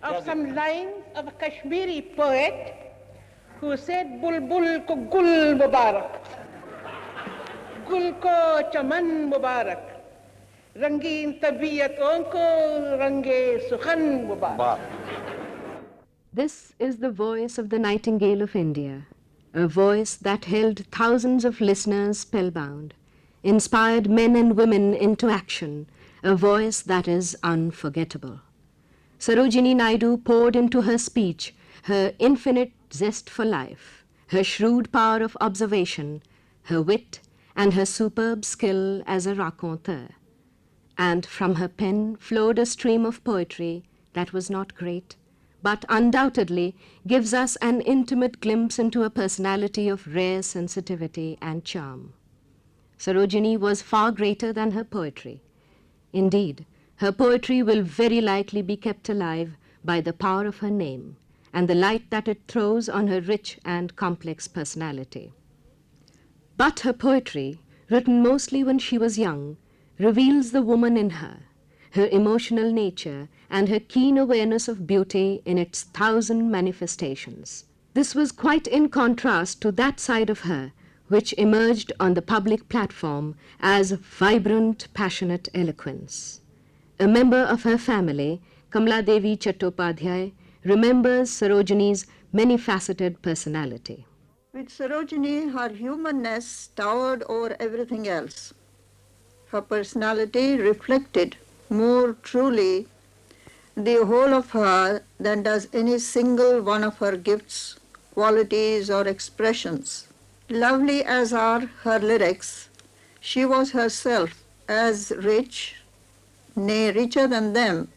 of some lines of a Kashmiri poet who said, Bulbul ko gul mubarak, gul ko chaman mubarak, rangeen tabiyat ko range sukhan mubarak. This is the voice of the Nightingale of India, a voice that held thousands of listeners spellbound, inspired men and women into action, a voice that is unforgettable. Sarojini Naidu poured into her speech her infinite zest for life, her shrewd power of observation, her wit, and her superb skill as a raconteur. And from her pen flowed a stream of poetry that was not great, but undoubtedly gives us an intimate glimpse into a personality of rare sensitivity and charm. Sarojini was far greater than her poetry. Indeed, her poetry will very likely be kept alive by the power of her name and the light that it throws on her rich and complex personality. But her poetry, written mostly when she was young, reveals the woman in her, her emotional nature, and her keen awareness of beauty in its 1,000 manifestations. This was quite in contrast to that side of her which emerged on the public platform as vibrant, passionate eloquence. A member of her family, Kamla Devi Chattopadhyay, remembers Sarojini's many-faceted personality. With Sarojini, her humanness towered over everything else. Her personality reflected more truly the whole of her than does any single one of her gifts, qualities, or expressions. Lovely as are her lyrics, she was herself as rich, nay, richer than them.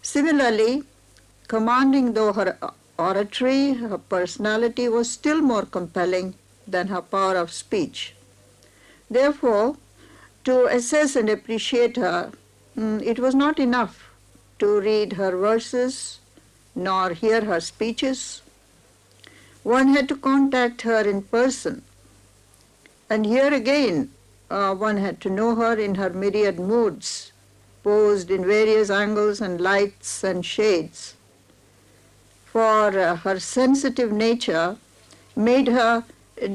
Similarly, commanding though her oratory, her personality was still more compelling than her power of speech. Therefore, to assess and appreciate her, it was not enough to read her verses nor hear her speeches. One had to contact her in person. And here again, one had to know her in her myriad moods, posed in various angles and lights and shades. For her sensitive nature made her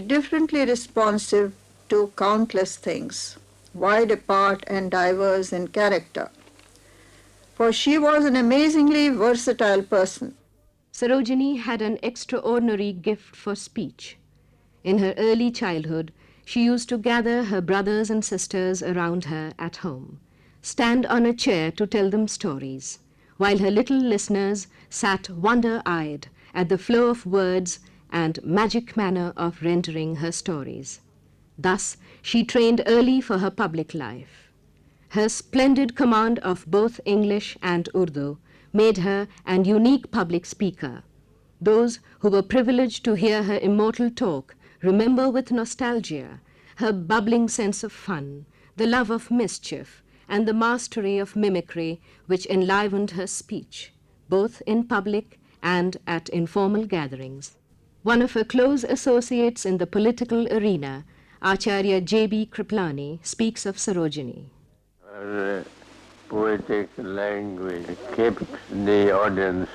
differently responsive to countless things, wide apart and diverse in character. For she was an amazingly versatile person. Sarojini had an extraordinary gift for speech. In her early childhood, she used to gather her brothers and sisters around her at home, stand on a chair to tell them stories, while her little listeners sat wonder-eyed at the flow of words and magic manner of rendering her stories. Thus, she trained early for her public life. Her splendid command of both English and Urdu made her an unique public speaker. Those who were privileged to hear her immortal talk remember with nostalgia her bubbling sense of fun, the love of mischief, and the mastery of mimicry which enlivened her speech, both in public and at informal gatherings. One of her close associates in the political arena, Acharya J.B. Kriplani, speaks of Sarojini. Her poetic language kept the audience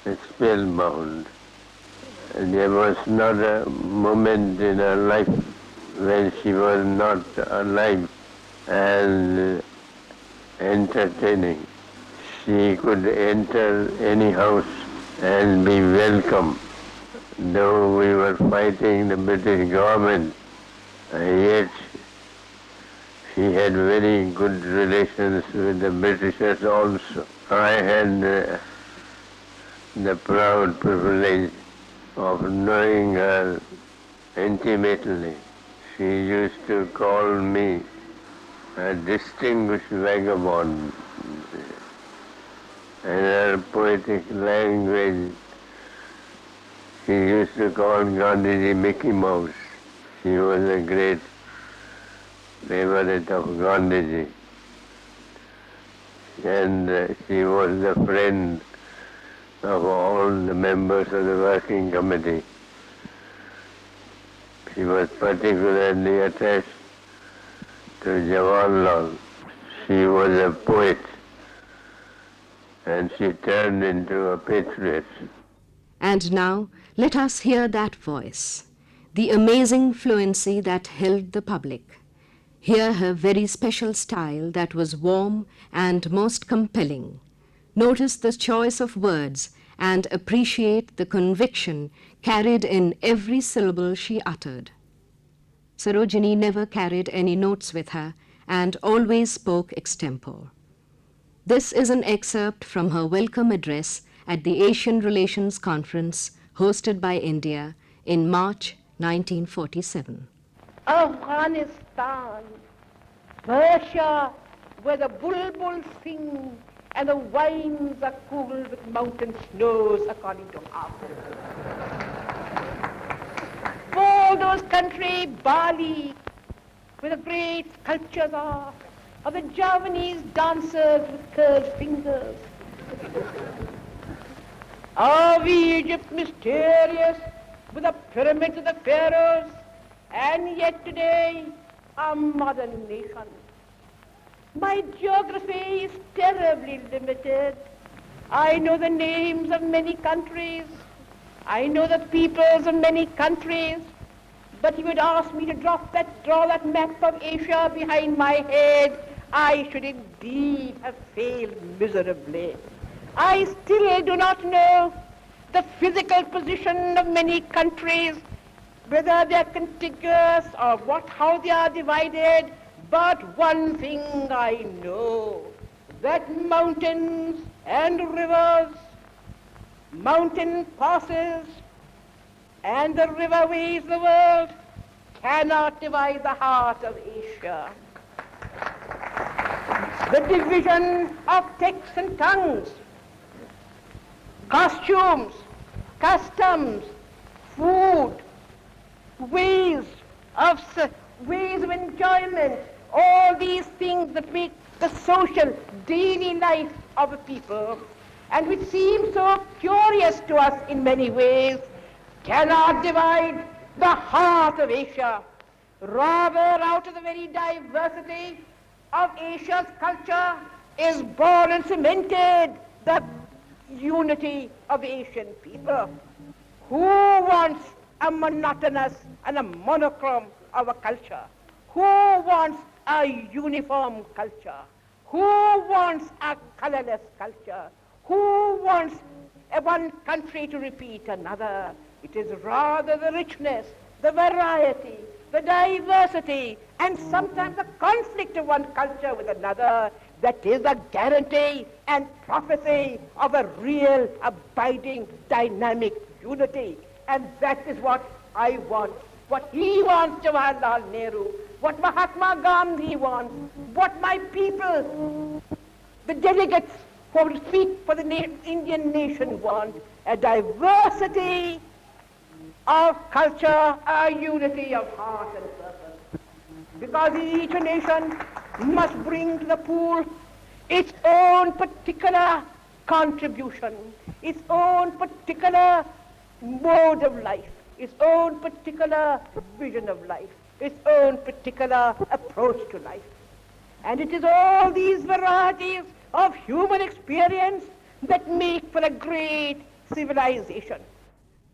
spellbound. There was not a moment in her life when she was not alive and entertaining. She could enter any house and be welcome. Though we were fighting the British government, yet she had very good relations with the Britishers also. I had the proud privilege of knowing her intimately. She used to call me a distinguished vagabond. And her poetic language, she used to call Gandhiji Mickey Mouse. She was a great favorite of Gandhiji. And she was the friend of all the members of the working committee. She was particularly attached to Jawaharlal. She was a poet and she turned into a patriot. And now let us hear that voice, the amazing fluency that held the public. Hear her very special style that was warm and most compelling. Notice the choice of words and appreciate the conviction carried in every syllable she uttered. Sarojini never carried any notes with her and always spoke extempore. This is an excerpt from her welcome address at the Asian Relations Conference hosted by India in March 1947. Afghanistan, Persia, where the bulbuls sing and the vines are cooled with mountain snows according to Hafiz. All those countries, Bali, where the great sculptures are, of the Javanese dancers with curled fingers. Of Egypt mysterious, with the pyramids of the pharaohs, and yet today a modern nation. My geography is terribly limited. I know the names of many countries. I know the peoples of many countries. But if you would ask me to draw that map of Asia behind my head, I should indeed have failed miserably. I still do not know the physical position of many countries, whether they are contiguous or how they are divided. But one thing I know, that mountains and rivers, mountain passes, and the riverways of the world cannot divide the heart of Asia. The division of texts and tongues, costumes, customs, food, ways of enjoyment, all these things that make the social daily life of a people, and which seem so curious to us in many ways, cannot divide the heart of Asia. Rather, out of the very diversity of Asia's culture is born and cemented the unity of the Asian people. Who wants a monotonous and a monochrome of a culture? Who wants a uniform culture? Who wants a colorless culture? Who wants one country to repeat another? It is rather the richness, the variety, the diversity, and sometimes the conflict of one culture with another that is a guarantee and prophecy of a real, abiding, dynamic unity. And that is what I want, what he wants, Jawaharlal Nehru, what Mahatma Gandhi wants, what my people, the delegates who speak for the Indian nation want, a diversity of culture, a unity of heart and purpose. Because each nation must bring to the pool its own particular contribution, its own particular mode of life, its own particular vision of life, its own particular approach to life. And it is all these varieties of human experience that make for a great civilization.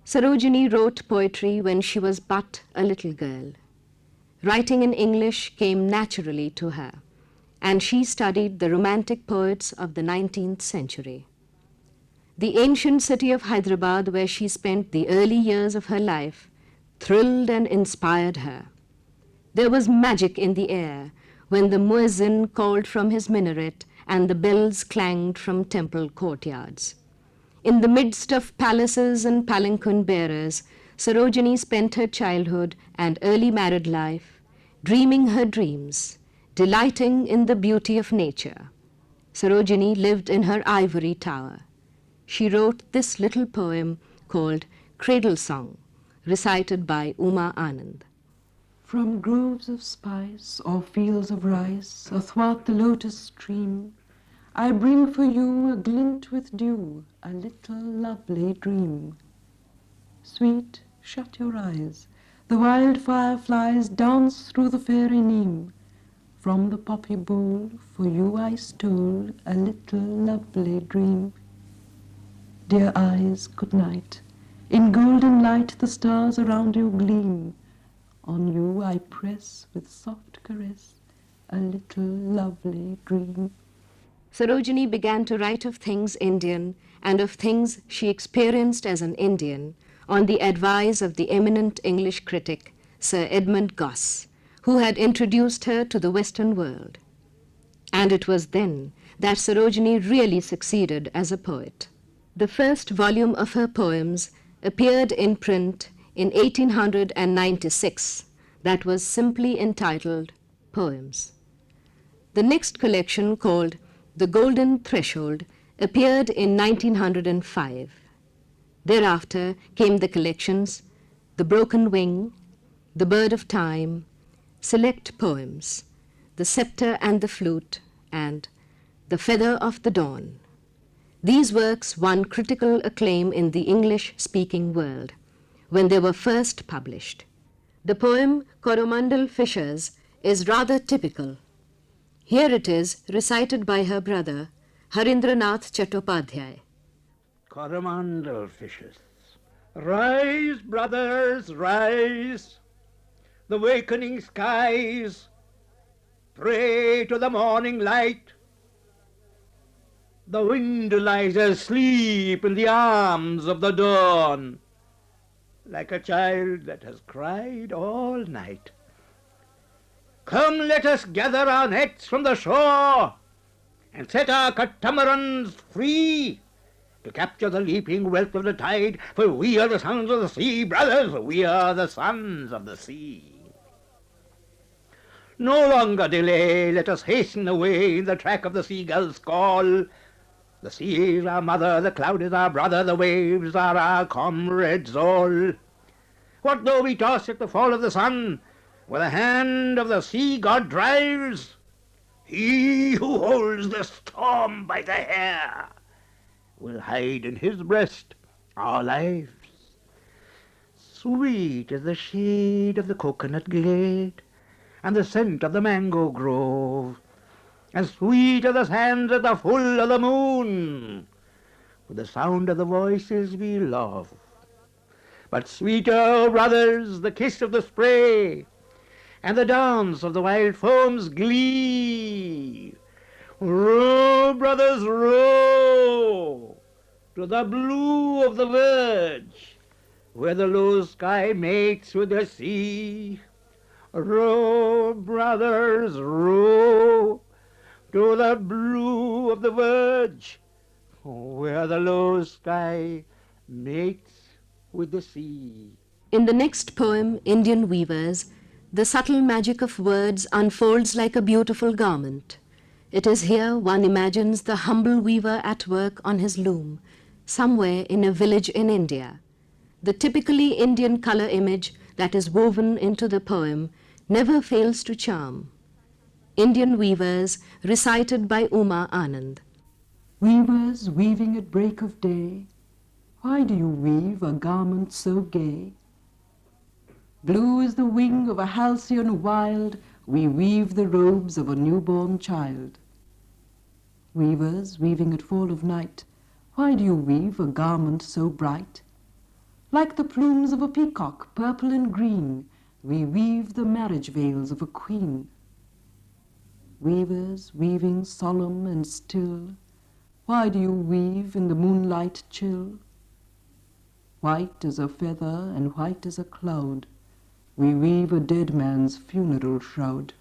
Sarojini wrote poetry when she was but a little girl. Writing in English came naturally to her, and she studied the romantic poets of the 19th century. The ancient city of Hyderabad, where she spent the early years of her life, thrilled and inspired her. There was magic in the air when the muezzin called from his minaret and the bells clanged from temple courtyards. In the midst of palaces and palanquin bearers, Sarojini spent her childhood and early married life, dreaming her dreams, delighting in the beauty of nature. Sarojini lived in her ivory tower. She wrote this little poem called Cradle Song, recited by Uma Anand. From groves of spice or fields of rice, athwart the lotus stream, I bring for you a glint with dew, a little lovely dream. Sweet, shut your eyes, the wildfire flies dance through the fairy neem. From the poppy bowl for you I stole a little lovely dream. Dear eyes, good night. In golden light the stars around you gleam. On you I press with soft caress a little lovely dream. Sarojini began to write of things Indian and of things she experienced as an Indian on the advice of the eminent English critic Sir Edmund Gosse, who had introduced her to the Western world. And it was then that Sarojini really succeeded as a poet. The first volume of her poems appeared in print in 1896, that was simply entitled Poems. The next collection, called The Golden Threshold, appeared in 1905. Thereafter came the collections The Broken Wing, The Bird of Time, Select Poems, The Scepter and the Flute, and The Feather of the Dawn. These works won critical acclaim in the English-speaking world when they were first published. The poem Coromandel Fishers is rather typical. Here it is recited by her brother, Harindranath Chattopadhyay. Coromandel Fishers. Rise, brothers, rise. The wakening skies pray to the morning light. The wind lies asleep in the arms of the dawn, like a child that has cried all night. Come, let us gather our nets from the shore and set our catamarans free to capture the leaping wealth of the tide, for we are the sons of the sea, brothers, we are the sons of the sea. No longer delay, let us hasten away in the track of the seagull's call. The sea is our mother, the cloud is our brother, the waves are our comrades all. What though we toss at the fall of the sun, where the hand of the sea god drives? He who holds the storm by the hair will hide in his breast our lives. Sweet is the shade of the coconut glade, and the scent of the mango grove, and sweet are the sands at the full of the moon, with the sound of the voices we love. But sweeter, brothers, the kiss of the spray, and the dance of the wild foam's glee. Row, brothers, row, to the blue of the verge, where the low sky mates with the sea. Row, brothers, row, to the blue of the verge, where the low sky mates with the sea. In the next poem, Indian Weavers, the subtle magic of words unfolds like a beautiful garment. It is here one imagines the humble weaver at work on his loom, somewhere in a village in India. The typically Indian color image that is woven into the poem never fails to charm. Indian Weavers, recited by Uma Anand. Weavers weaving at break of day, why do you weave a garment so gay? Blue is the wing of a halcyon wild, we weave the robes of a newborn child. Weavers weaving at fall of night, why do you weave a garment so bright? Like the plumes of a peacock, purple and green, we weave the marriage veils of a queen. Weavers weaving solemn and still, why do you weave in the moonlight chill? White as a feather and white as a cloud, we weave a dead man's funeral shroud.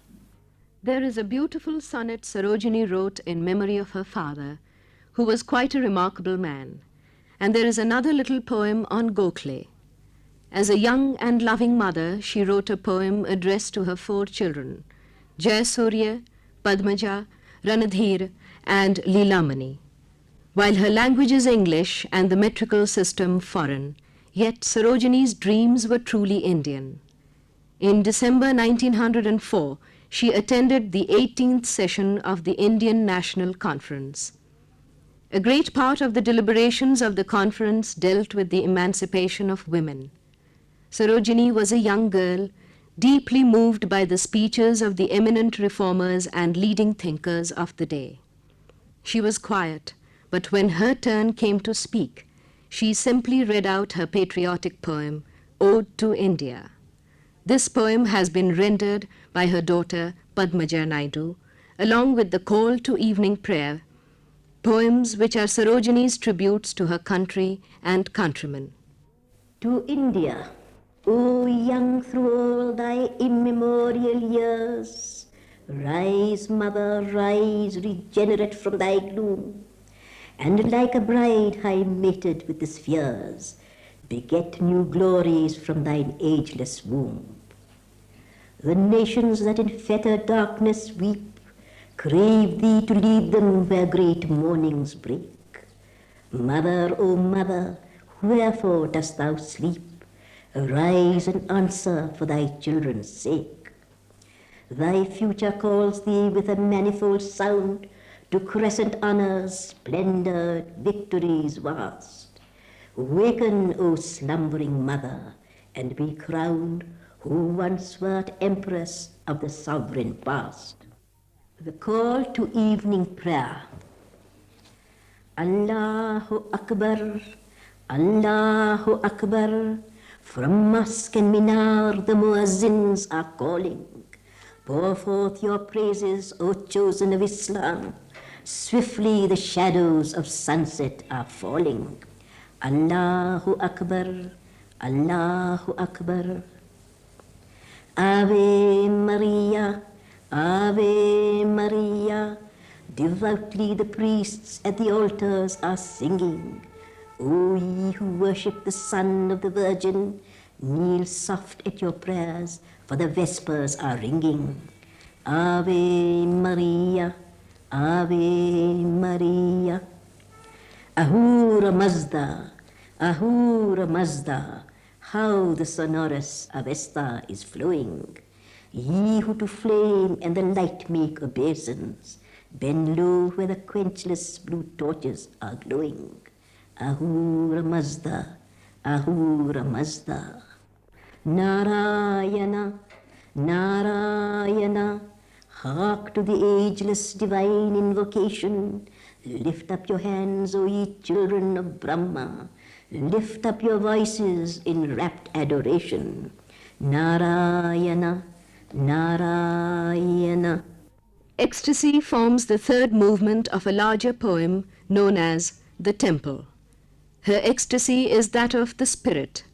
There is a beautiful sonnet Sarojini wrote in memory of her father, who was quite a remarkable man. And there is another little poem on Gokhale. As a young and loving mother, she wrote a poem addressed to her 4 children, Jayasurya, Padmaja, Ranadhir, and Leelamani. While her language is English and the metrical system foreign, yet Sarojini's dreams were truly Indian. In December 1904, she attended the 18th session of the Indian National Conference. A great part of the deliberations of the conference dealt with the emancipation of women. Sarojini was a young girl, deeply moved by the speeches of the eminent reformers and leading thinkers of the day. She was quiet, but when her turn came to speak, she simply read out her patriotic poem, Ode to India. This poem has been rendered by her daughter Padmaja Naidu, along with the call to evening prayer, poems which are Sarojini's tributes to her country and countrymen. To India, O young through all thy immemorial years, rise, mother, rise, regenerate from thy gloom, and like a bride high mated with the spheres, beget new glories from thine ageless womb. The nations that in fettered darkness weep, crave thee to lead them where great mornings break. Mother, O mother, wherefore dost thou sleep? Arise and answer for thy children's sake. Thy future calls thee with a manifold sound to crescent honors, splendor, victories vast. Waken, O slumbering mother, and be crowned, who once wert empress of the sovereign past. The call to evening prayer. Allahu Akbar, Allahu Akbar. From mosque and minar the muezzins are calling. Pour forth your praises, O chosen of Islam. Swiftly the shadows of sunset are falling. Allahu Akbar, Allahu Akbar. Ave Maria, Ave Maria. Devoutly the priests at the altars are singing. O ye who worship the Son of the Virgin, kneel soft at your prayers, for the vespers are ringing. Ave Maria, Ave Maria. Ahura Mazda, Ahura Mazda, how the sonorous Avesta is flowing. Ye who to flame and the light make obeisance, bend low where the quenchless blue torches are glowing. Ahura Mazda, Ahura Mazda. Narayana, Narayana, hark to the ageless divine invocation. Lift up your hands, O ye children of Brahma. Lift up your voices in rapt adoration. Narayana, Narayana. Ecstasy forms the third movement of a larger poem known as The Temple. Her ecstasy is that of the spirit,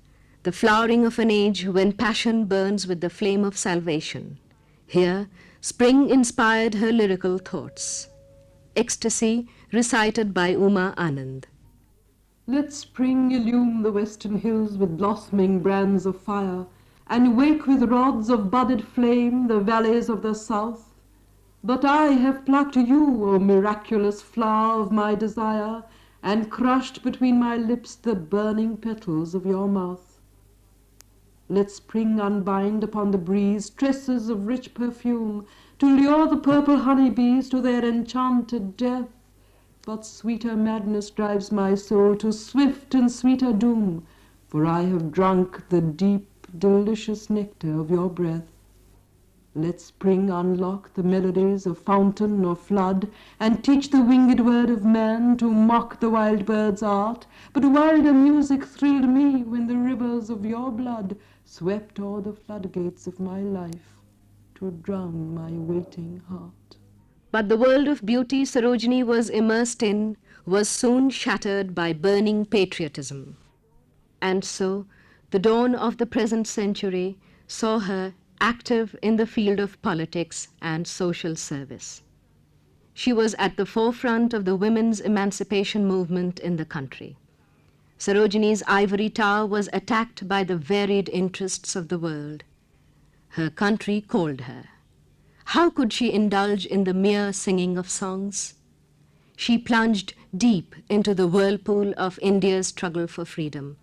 the flowering of an age when passion burns with the flame of salvation. Here, spring inspired her lyrical thoughts. Ecstasy recited by Uma Anand. Let spring illume the western hills with blossoming brands of fire, and wake with rods of budded flame the valleys of the south. But I have plucked you, O miraculous flower of my desire, and crushed between my lips the burning petals of your mouth. Let spring unbind upon the breeze tresses of rich perfume, to lure the purple honeybees to their enchanted death. But sweeter madness drives my soul to swift and sweeter doom, for I have drunk the deep, delicious nectar of your breath. Let spring unlock the melodies of fountain or flood, and teach the winged word of man to mock the wild bird's art. But wilder music thrilled me when the rivers of your blood swept o'er the floodgates of my life to drown my waiting heart. But the world of beauty Sarojini was immersed in was soon shattered by burning patriotism. And so, the dawn of the present century saw her active in the field of politics and social service. She was at the forefront of the women's emancipation movement in the country. Sarojini's ivory tower was attacked by the varied interests of the world. Her country called her. How could she indulge in the mere singing of songs? She plunged deep into the whirlpool of India's struggle for freedom,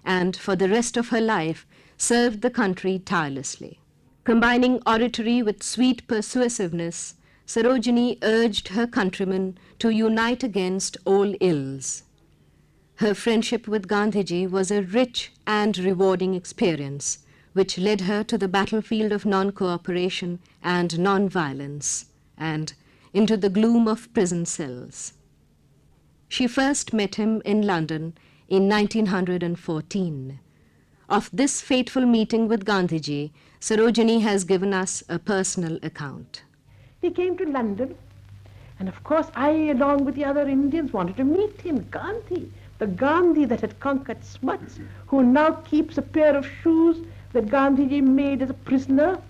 and for the rest of her life served the country tirelessly. Combining oratory with sweet persuasiveness, Sarojini urged her countrymen to unite against all ills. Her friendship with Gandhiji was a rich and rewarding experience, which led her to the battlefield of non-cooperation and non-violence, and into the gloom of prison cells. She first met him in London in 1914. Of this fateful meeting with Gandhiji, Sarojini has given us a personal account. He came to London, and of course I, along with the other Indians, wanted to meet him, Gandhi, the Gandhi that had conquered Smuts, who now keeps a pair of shoes that Gandhiji made as a prisoner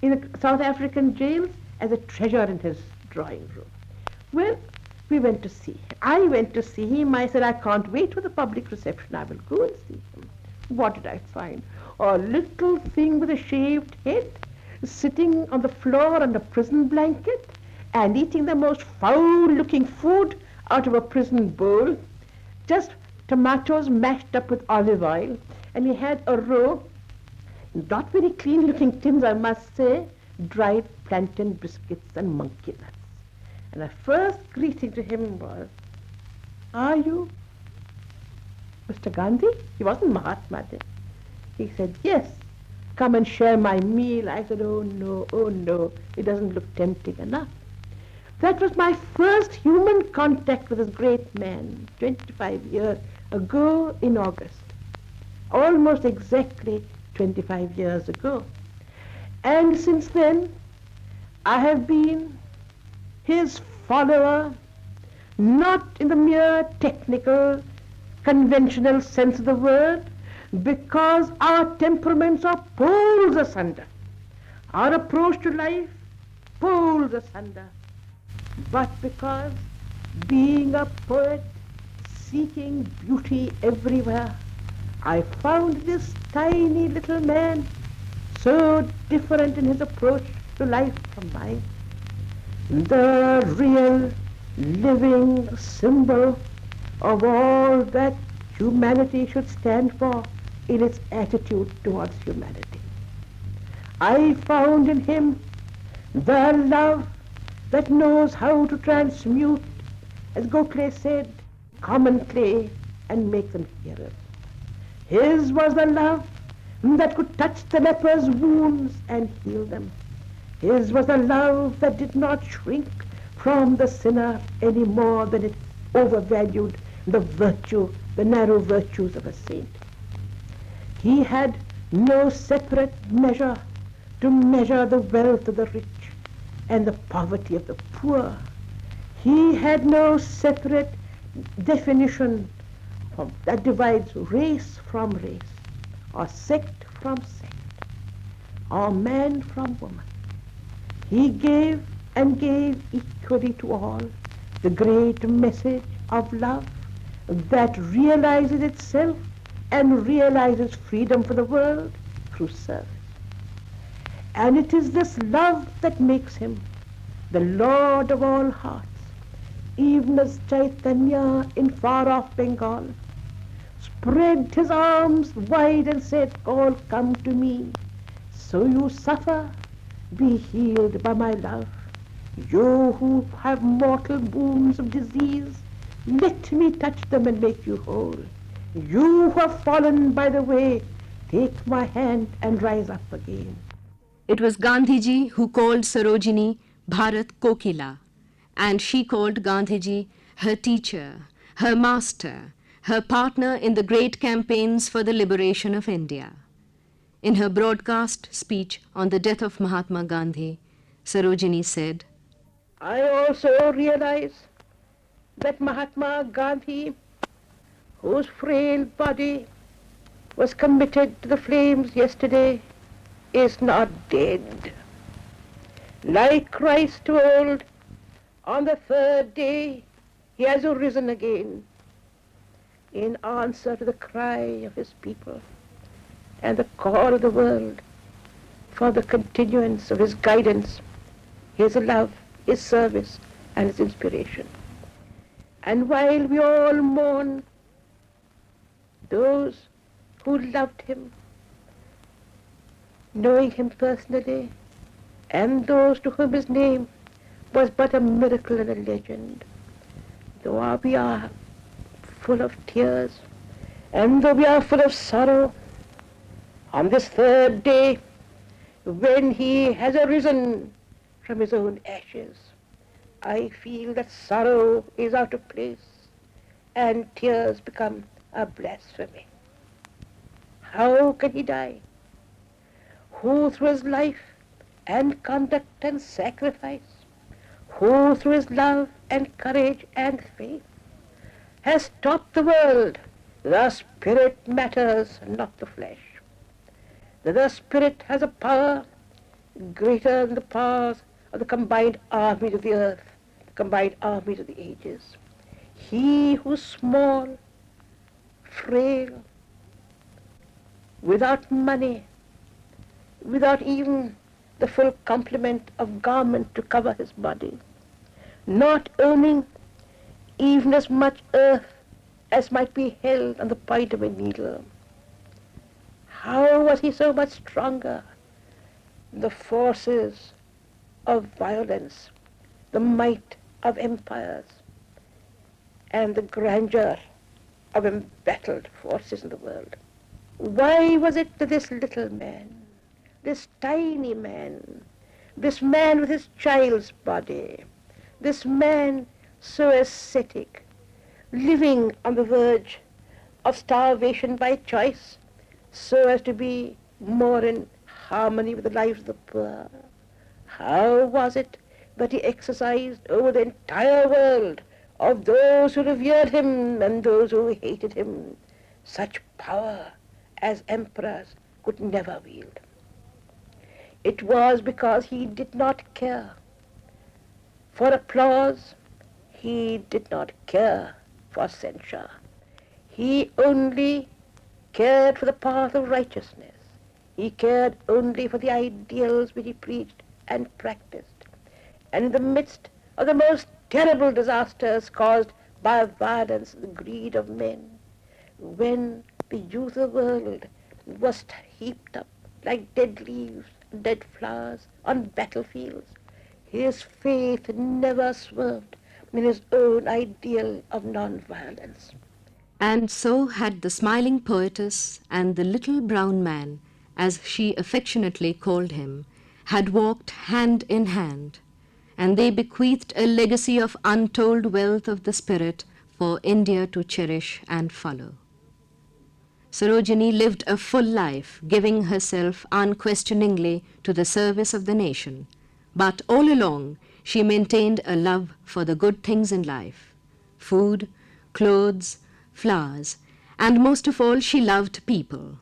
in the South African jails as a treasure in his drawing room. Well, we went to see him. I went to see him. I said, I can't wait for the public reception. I will go and see him. What did I find? A little thing with a shaved head, sitting on the floor on a prison blanket and eating the most foul-looking food out of a prison bowl, just tomatoes mashed up with olive oil, and he had a row, not very clean-looking tins, I must say, dried plantain biscuits and monkey nuts. And the first greeting to him was, "Are you Mr. Gandhi?" He wasn't Mahatma then. He said, "Yes, come and share my meal." I said, oh no, it doesn't look tempting enough. That was my first human contact with this great man, 25 years ago in August. Almost exactly 25 years ago. And since then, I have been his follower, not in the mere technical, conventional sense of the word, because our temperaments are poles asunder. Our approach to life, poles asunder. But because, being a poet, seeking beauty everywhere, I found this tiny little man so different in his approach to life from mine. The real, living symbol of all that humanity should stand for in its attitude towards humanity. I found in him the love that knows how to transmute, as Gokhale said, common clay and make them heroes. His was the love that could touch the leper's wounds and heal them. His was a love that did not shrink from the sinner any more than it overvalued the virtue, the narrow virtues of a saint. He had no separate measure to measure the wealth of the rich and the poverty of the poor. He had no separate definition that divides race from race, or sect from sect, or man from woman. He gave and gave equally to all the great message of love that realizes itself and realizes freedom for the world through service. And it is this love that makes him the Lord of all hearts, even as Chaitanya in far-off Bengal spread his arms wide and said, "All come to me, so you suffer, be healed by my love. You who have mortal wounds of disease, let me touch them and make you whole. You who have fallen by the way, take my hand and rise up again." It was Gandhiji who called Sarojini Bharat Kokila, and she called Gandhiji her teacher, her master, her partner in the great campaigns for the liberation of India. In her broadcast speech on the death of Mahatma Gandhi, Sarojini said, I also realize that Mahatma Gandhi, whose frail body was committed to the flames yesterday, is not dead. Like Christ told, on the third day he has arisen again in answer to the cry of his people and the call of the world for the continuance of his guidance, his love, his service, and his inspiration. And while we all mourn those who loved him, knowing him personally, and those to whom his name was but a miracle and a legend, though we are full of tears, and though we are full of sorrow, On this third day, when he has arisen from his own ashes, I feel that sorrow is out of place and tears become a blasphemy. How can he die? Who through his life and conduct and sacrifice, who through his love and courage and faith has taught the world the spirit matters, not the flesh, that the spirit has a power greater than the powers of the combined armies of the earth, the combined armies of the ages. He who's small, frail, without money, without even the full complement of garment to cover his body, not owning even as much earth as might be held on the point of a needle. How was he so much stronger than the forces of violence, the might of empires, and the grandeur of embattled forces in the world? Why was it that this little man, this tiny man, this man with his child's body, this man so ascetic, living on the verge of starvation by choice, so as to be more in harmony with the lives of the poor, how was it that he exercised over the entire world of those who revered him and those who hated him such power as emperors could never wield? It was because he did not care for applause, he did not care for censure. He only cared for the path of righteousness. He cared only for the ideals which he preached and practiced. And in the midst of the most terrible disasters caused by violence and the greed of men, when the youth of the world was heaped up like dead leaves, dead flowers on battlefields, his faith never swerved in his own ideal of non-violence. And so had the smiling poetess and the little brown man, as she affectionately called him, had walked hand in hand, and they bequeathed a legacy of untold wealth of the spirit for India to cherish and follow. Sarojini lived a full life, giving herself unquestioningly to the service of the nation, but all along she maintained a love for the good things in life: food, clothes, flowers, and most of all she loved people.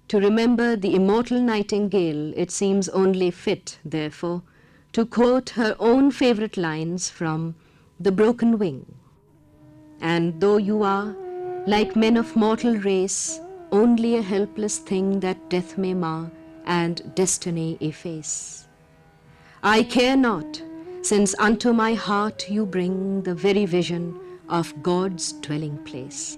To remember the immortal Nightingale, it seems only fit, therefore, to quote her own favorite lines from The Broken Wing. And though you are, like men of mortal race, only a helpless thing that death may mar and destiny efface, I care not, since unto my heart you bring the very vision of God's dwelling place.